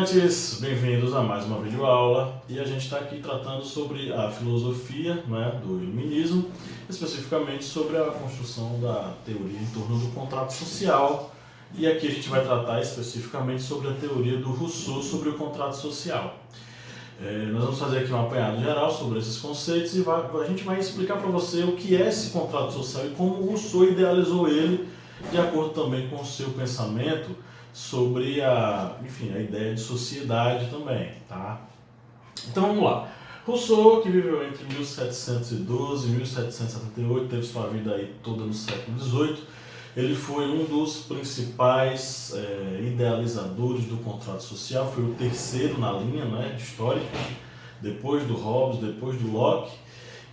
estudantes, bem-vindos a mais uma videoaula e a gente está aqui tratando sobre a filosofia, né, do iluminismo, especificamente sobre a construção da teoria em torno do contrato social, e aqui a gente vai tratar especificamente sobre a teoria do Rousseau sobre o contrato social. Nós vamos fazer aqui um apanhado geral sobre esses conceitos e a gente vai explicar para você o que é esse contrato social e como o Rousseau idealizou ele, de acordo também com o seu pensamento sobre a ideia de sociedade também, tá? Então vamos lá. Rousseau, que viveu entre 1712 e 1778, teve sua vida aí toda no século XVIII, ele foi um dos principais idealizadores do contrato social, foi o terceiro na linha, né, histórica, depois do Hobbes, depois do Locke.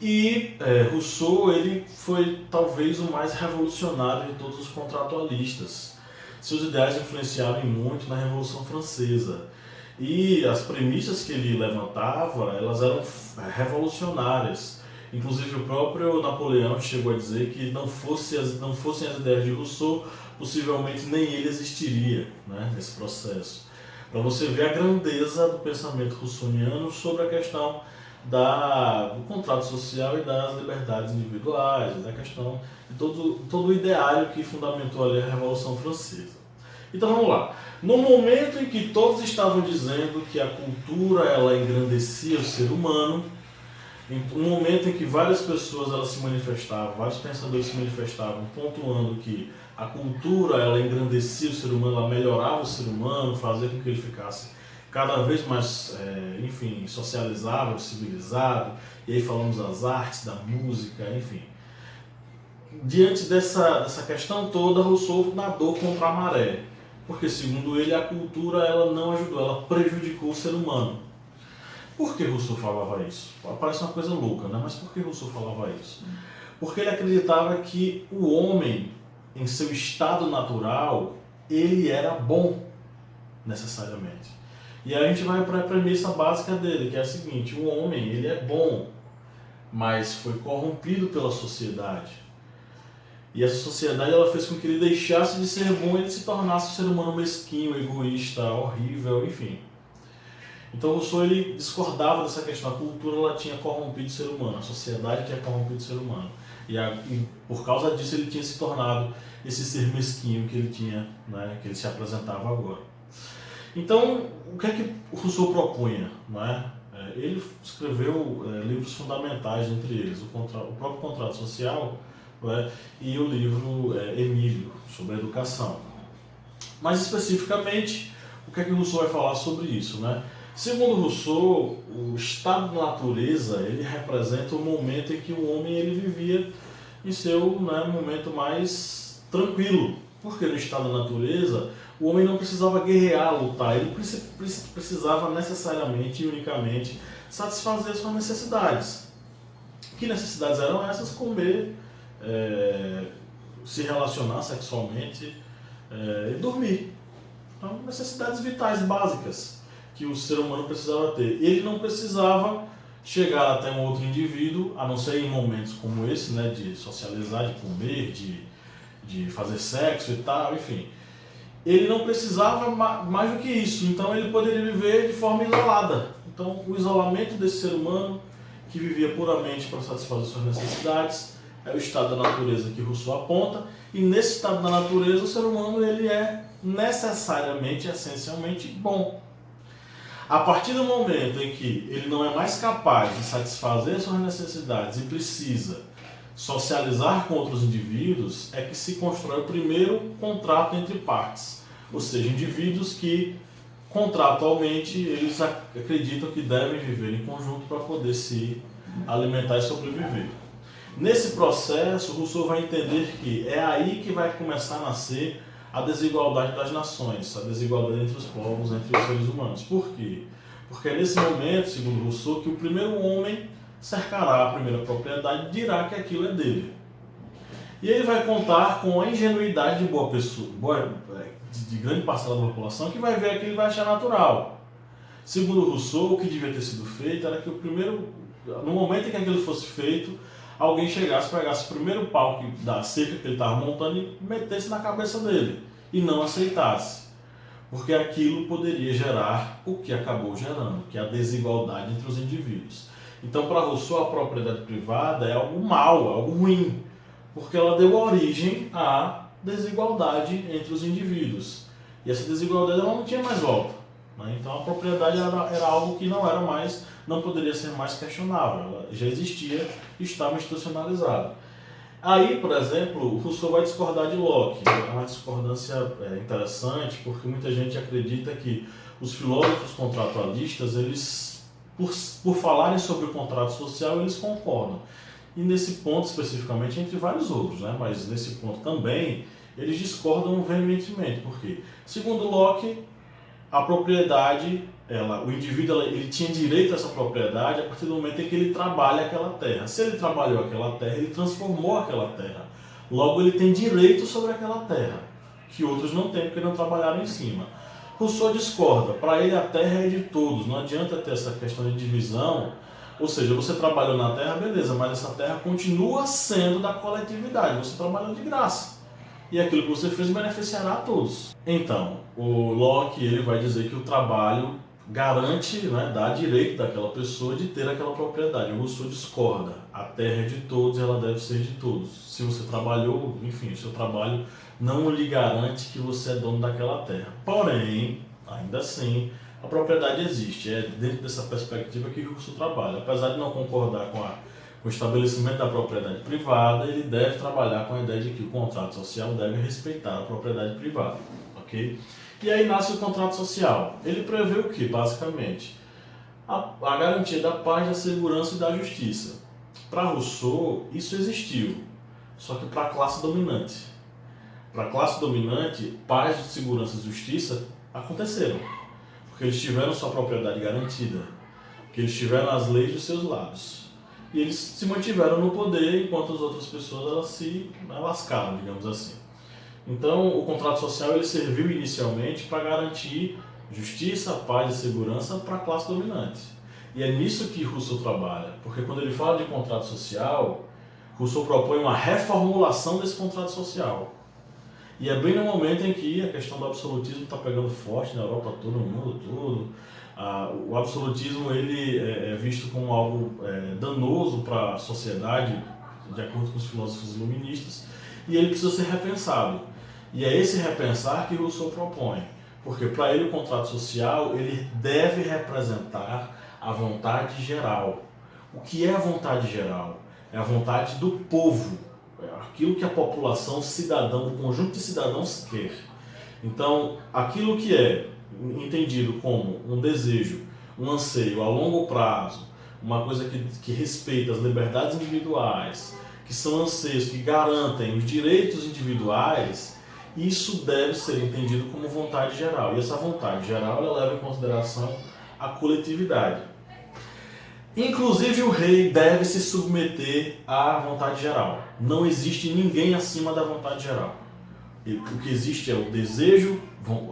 E Rousseau ele foi talvez o mais revolucionário de todos os contratualistas. Seus ideais influenciaram muito na Revolução Francesa. E as premissas que ele levantava, elas eram revolucionárias. Inclusive o próprio Napoleão chegou a dizer que não fossem as ideias de Rousseau, possivelmente nem ele existiria, né, nesse processo. Para você ver a grandeza do pensamento russoniano sobre a questão do contrato social e das liberdades individuais, da questão de todo o ideário que fundamentou ali a Revolução Francesa. Então vamos lá. No momento em que todos estavam dizendo que a cultura ela engrandecia o ser humano, no momento em que várias pessoas elas se manifestavam, vários pensadores se manifestavam, pontuando que a cultura ela engrandecia o ser humano, ela melhorava o ser humano, fazia com que ele ficasse cada vez mais, socializável, civilizado, e aí falamos das artes, da música, enfim. Diante dessa questão toda, Rousseau nadou contra a maré, porque segundo ele a cultura ela não ajudou, ela prejudicou o ser humano. Por que Rousseau falava isso? Parece uma coisa louca, né? Mas por que Rousseau falava isso? Porque ele acreditava que o homem, em seu estado natural, ele era bom, necessariamente. E aí a gente vai para a premissa básica dele, que é a seguinte: o homem ele é bom, mas foi corrompido pela sociedade. E essa sociedade ela fez com que ele deixasse de ser bom e ele se tornasse um ser humano mesquinho, egoísta, horrível, enfim. Então Rousseau ele discordava dessa questão. A cultura ela tinha corrompido o ser humano, a sociedade tinha corrompido o ser humano. E por causa disso ele tinha se tornado esse ser mesquinho que ele tinha, né, que ele se apresentava agora. Então, o que é que Rousseau propunha? Não é? Ele escreveu livros fundamentais, entre eles o próprio Contrato Social, não é? E o livro Emílio, sobre a educação. Mais especificamente, o que é que Rousseau vai falar sobre isso? Né? Segundo Rousseau, o estado da natureza ele representa o momento em que o homem ele vivia em seu momento mais tranquilo. Porque no estado da natureza, o homem não precisava guerrear, lutar, ele precisava necessariamente e unicamente satisfazer suas necessidades. Que necessidades eram essas? Comer, se relacionar sexualmente e dormir. Então, necessidades vitais básicas que o ser humano precisava ter. Ele não precisava chegar até um outro indivíduo, a não ser em momentos como esse, né, de socializar, de comer, de fazer sexo e tal, enfim. Ele não precisava mais do que isso, então ele poderia viver de forma isolada. Então o isolamento desse ser humano, que vivia puramente para satisfazer suas necessidades, é o estado da natureza que Rousseau aponta, e nesse estado da natureza o ser humano ele é necessariamente, essencialmente bom. A partir do momento em que ele não é mais capaz de satisfazer suas necessidades e precisa socializar com outros indivíduos, é que se constrói o primeiro contrato entre partes, ou seja, indivíduos que contratualmente eles acreditam que devem viver em conjunto para poder se alimentar e sobreviver. Nesse processo, Rousseau vai entender que é aí que vai começar a nascer a desigualdade das nações, a desigualdade entre os povos, entre os seres humanos. Por quê? Porque é nesse momento, segundo Rousseau, que o primeiro homem cercará a primeira propriedade e dirá que aquilo é dele. E ele vai contar com a ingenuidade de boa pessoa, de grande parcela da população, que vai ver aquilo e vai achar natural. Segundo Rousseau, o que devia ter sido feito era que no momento em que aquilo fosse feito, alguém chegasse, pegasse o primeiro pau da cerca que ele estava montando e metesse na cabeça dele, e não aceitasse. porque aquilo poderia gerar o que acabou gerando, que é a desigualdade entre os indivíduos. Então, para Rousseau, a propriedade privada é algo mau, é algo ruim, porque ela deu origem à desigualdade entre os indivíduos. E essa desigualdade ela não tinha mais volta, né? Então, a propriedade era algo que não poderia ser mais questionável, ela já existia e estava institucionalizada. Aí, por exemplo, o Rousseau vai discordar de Locke. É uma discordância interessante, porque muita gente acredita que os filósofos contratualistas, eles, por falarem sobre o contrato social, eles concordam. E nesse ponto especificamente, entre vários outros, né? Mas nesse ponto também, eles discordam veementemente. Por quê? Segundo Locke, a propriedade, o indivíduo ele tinha direito a essa propriedade a partir do momento em que ele trabalha aquela terra. Se ele trabalhou aquela terra, ele transformou aquela terra. Logo, ele tem direito sobre aquela terra, que outros não têm porque não trabalharam em cima. Rousseau discorda. Para ele, a terra é de todos. Não adianta ter essa questão de divisão. Ou seja, você trabalhou na terra, beleza, mas essa terra continua sendo da coletividade. Você trabalhou de graça. E aquilo que você fez beneficiará a todos. Então, o Locke ele vai dizer que o trabalho garante, né, dá direito daquela pessoa de ter aquela propriedade. O Rousseau discorda. A terra é de todos e ela deve ser de todos. Se você trabalhou, enfim, o seu trabalho não lhe garante que você é dono daquela terra. Porém, ainda assim, a propriedade existe. É dentro dessa perspectiva que o Rousseau trabalha. Apesar de não concordar com o estabelecimento da propriedade privada, ele deve trabalhar com a ideia de que o contrato social deve respeitar a propriedade privada, ok? E aí nasce o contrato social. Ele prevê o que, basicamente? A garantia da paz, da segurança e da justiça. Para Rousseau, isso existiu, só que para a classe dominante. Para a classe dominante, paz, segurança e justiça aconteceram, porque eles tiveram sua propriedade garantida, porque eles tiveram as leis dos seus lados. E eles se mantiveram no poder, enquanto as outras pessoas elas se lascaram, digamos assim. Então, o contrato social ele serviu inicialmente para garantir justiça, paz e segurança para a classe dominante. E é nisso que Rousseau trabalha, porque quando ele fala de contrato social, Rousseau propõe uma reformulação desse contrato social. E é bem no momento em que a questão do absolutismo está pegando forte na Europa toda, no mundo todo. O absolutismo ele é visto como algo danoso para a sociedade, de acordo com os filósofos iluministas, e ele precisa ser repensado. E é esse repensar que Rousseau propõe, porque para ele o contrato social ele deve representar a vontade geral. O que é a vontade geral? É a vontade do povo, é aquilo que a população, cidadão, o conjunto de cidadãos quer. Então, aquilo que é entendido como um desejo, um anseio a longo prazo, uma coisa que respeita as liberdades individuais, que são anseios que garantem os direitos individuais, isso deve ser entendido como vontade geral. E essa vontade geral ela leva em consideração a coletividade. Inclusive o rei deve se submeter à vontade geral. Não existe ninguém acima da vontade geral. O que existe é o desejo,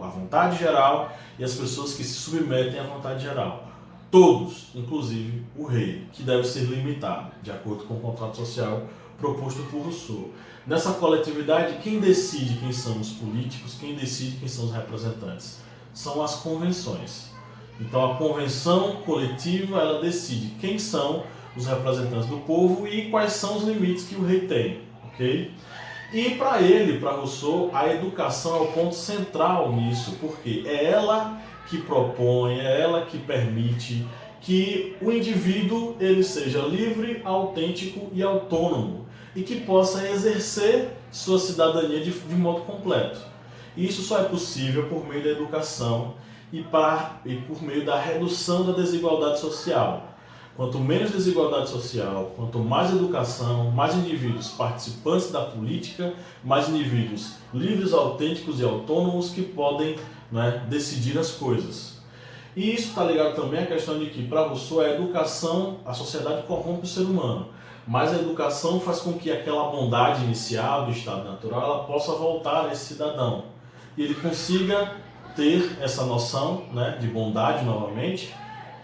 a vontade geral e as pessoas que se submetem à vontade geral. Todos, inclusive o rei, que deve ser limitado, de acordo com o contrato social proposto por Rousseau. Nessa coletividade, quem decide quem são os políticos, quem decide quem são os representantes? São as convenções. Então a convenção coletiva ela decide quem são os representantes do povo e quais são os limites que o rei tem, ok? E para ele, para Rousseau, a educação é o ponto central nisso, porque é ela que propõe, é ela que permite que o indivíduo ele seja livre, autêntico e autônomo e que possa exercer sua cidadania de modo completo. E isso só é possível por meio da educação e por meio da redução da desigualdade social. Quanto menos desigualdade social, quanto mais educação, mais indivíduos participantes da política, mais indivíduos livres, autênticos e autônomos que podem, né, decidir as coisas. E isso está ligado também à questão de que, para Rousseau, a educação, a sociedade corrompe o ser humano, mas a educação faz com que aquela bondade inicial do estado natural ela possa voltar a esse cidadão. E ele consiga ter essa noção, né, de bondade novamente,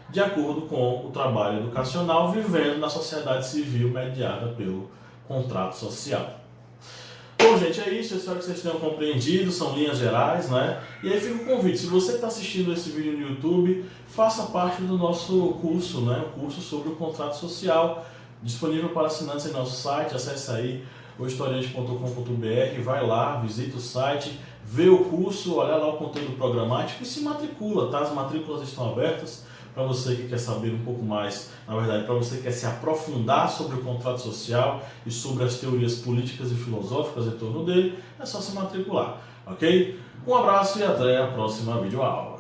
de acordo com o trabalho educacional, vivendo na sociedade civil mediada pelo contrato social. Bom, gente, é isso. Eu espero que vocês tenham compreendido. São linhas gerais, né? E aí fica o convite. Se você está assistindo esse vídeo no YouTube, faça parte do nosso curso, né? O curso sobre o contrato social, disponível para assinantes em nosso site. Acesse aí ohistoriante.com.br, vai lá, visita o site, vê o curso, olha lá o conteúdo programático e se matricula, tá? As matrículas estão abertas para você que quer saber um pouco mais, na verdade, para você que quer se aprofundar sobre o contrato social e sobre as teorias políticas e filosóficas em torno dele, é só se matricular, ok? Um abraço e até a próxima videoaula.